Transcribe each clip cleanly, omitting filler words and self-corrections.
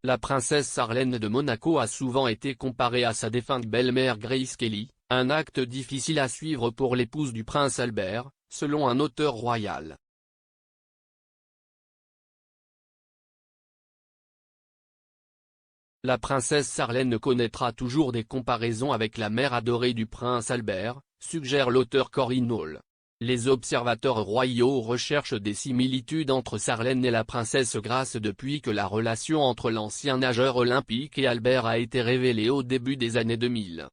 La princesse Sarlène de Monaco a souvent été comparée à sa défunte belle-mère Grace Kelly, un acte difficile à suivre pour l'épouse du prince Albert, selon un auteur royal. La princesse Sarlène connaîtra toujours des comparaisons avec la mère adorée du prince Albert, suggère l'auteur Corinne Hall. Les observateurs royaux recherchent des similitudes entre Sarlène et la princesse Grace depuis que la relation entre l'ancien nageur olympique et Albert a été révélée au début des années 2000.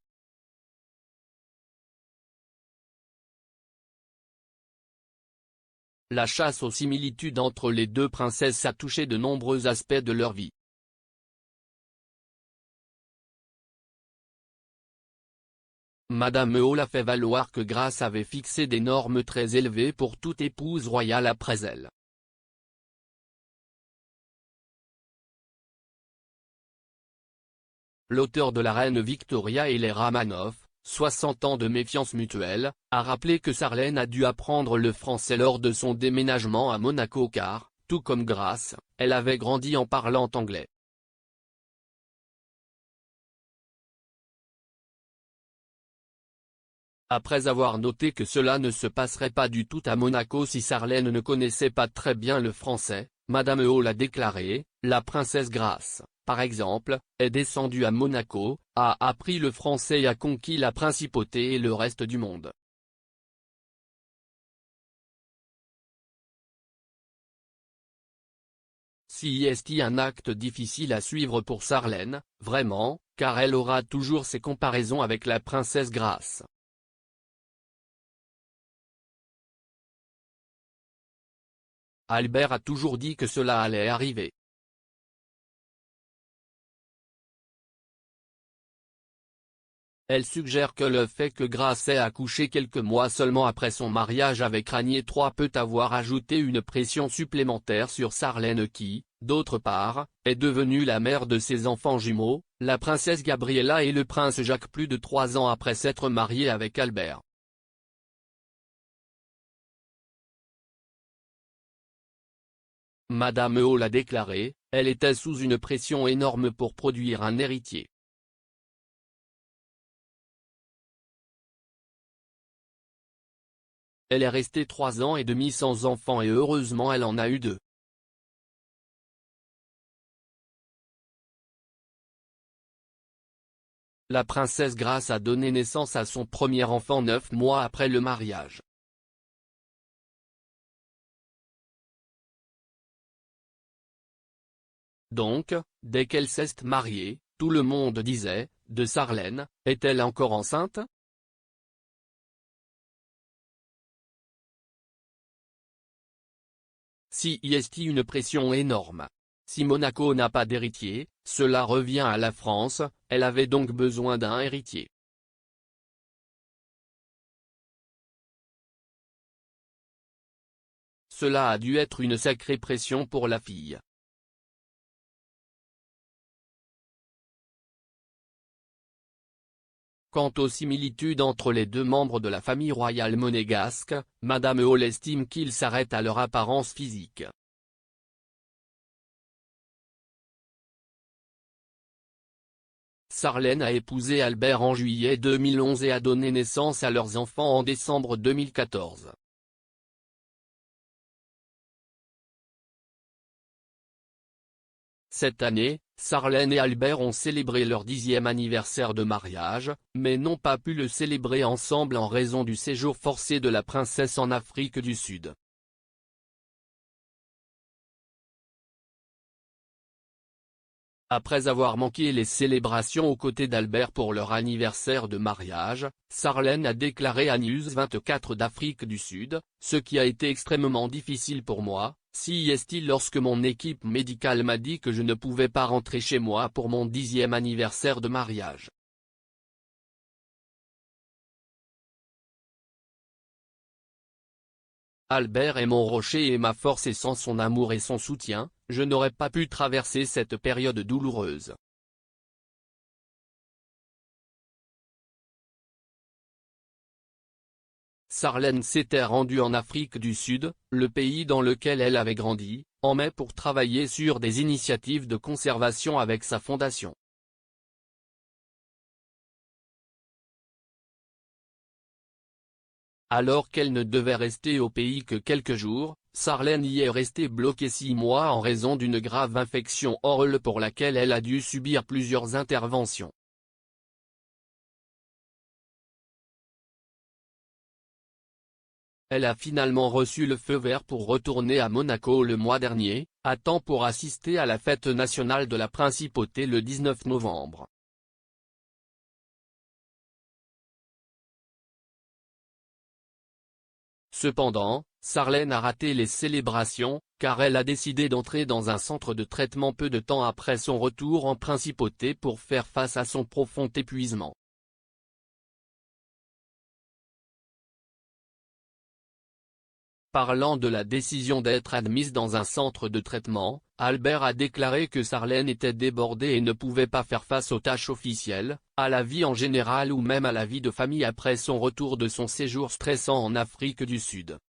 La chasse aux similitudes entre les deux princesses a touché de nombreux aspects de leur vie. Madame Hall a fait valoir que Grace avait fixé des normes très élevées pour toute épouse royale après elle. L'auteur de La Reine Victoria et les Romanov, 60 ans de méfiance mutuelle, a rappelé que Sarlène a dû apprendre le français lors de son déménagement à Monaco car, tout comme Grace, elle avait grandi en parlant anglais. Après avoir noté que cela ne se passerait pas du tout à Monaco si Sarlène ne connaissait pas très bien le français, Madame Hall a déclaré, la princesse Grace, par exemple, est descendue à Monaco, a appris le français et a conquis la principauté et le reste du monde. C'est un acte difficile à suivre pour Sarlène, vraiment, car elle aura toujours ses comparaisons avec la princesse Grace. Albert a toujours dit que cela allait arriver. Elle suggère que le fait que Grace ait accouché quelques mois seulement après son mariage avec Ranier III peut avoir ajouté une pression supplémentaire sur Sarlène qui, d'autre part, est devenue la mère de ses enfants jumeaux, la princesse Gabriella et le prince Jacques plus de 3 ans après s'être mariée avec Albert. Madame Hall a déclaré, elle était sous une pression énorme pour produire un héritier. Elle est restée 3 ans et demi sans enfant et heureusement elle en a eu 2. La princesse Grace a donné naissance à son premier enfant 9 mois après le mariage. Donc, dès qu'elle s'est mariée, tout le monde disait, de Sarlène, est-elle encore enceinte? C'est une pression énorme. Si Monaco n'a pas d'héritier, cela revient à la France, elle avait donc besoin d'un héritier. Cela a dû être une sacrée pression pour la fille. Quant aux similitudes entre les deux membres de la famille royale monégasque, Madame Hall estime qu'ils s'arrêtent à leur apparence physique. Sarlène a épousé Albert en juillet 2011 et a donné naissance à leurs enfants en décembre 2014. Cette année, Sarlène et Albert ont célébré leur 10e anniversaire de mariage, mais n'ont pas pu le célébrer ensemble en raison du séjour forcé de la princesse en Afrique du Sud. Après avoir manqué les célébrations aux côtés d'Albert pour leur anniversaire de mariage, Sarlène a déclaré à News 24 d'Afrique du Sud, « Ce qui a été extrêmement difficile pour moi, c'est lorsque mon équipe médicale m'a dit que je ne pouvais pas rentrer chez moi pour mon 10e anniversaire de mariage. Albert est mon rocher et ma force et sans son amour et son soutien, je n'aurais pas pu traverser cette période douloureuse. » Sarlène s'était rendue en Afrique du Sud, le pays dans lequel elle avait grandi, en mai pour travailler sur des initiatives de conservation avec sa fondation. Alors qu'elle ne devait rester au pays que quelques jours, Sarlène y est restée bloquée 6 mois en raison d'une grave infection orale pour laquelle elle a dû subir plusieurs interventions. Elle a finalement reçu le feu vert pour retourner à Monaco le mois dernier, à temps pour assister à la fête nationale de la principauté le 19 novembre. Cependant, Sarlène a raté les célébrations, car elle a décidé d'entrer dans un centre de traitement peu de temps après son retour en principauté pour faire face à son profond épuisement. Parlant de la décision d'être admise dans un centre de traitement, Albert a déclaré que Sarlène était débordée et ne pouvait pas faire face aux tâches officielles, à la vie en général ou même à la vie de famille après son retour de son séjour stressant en Afrique du Sud.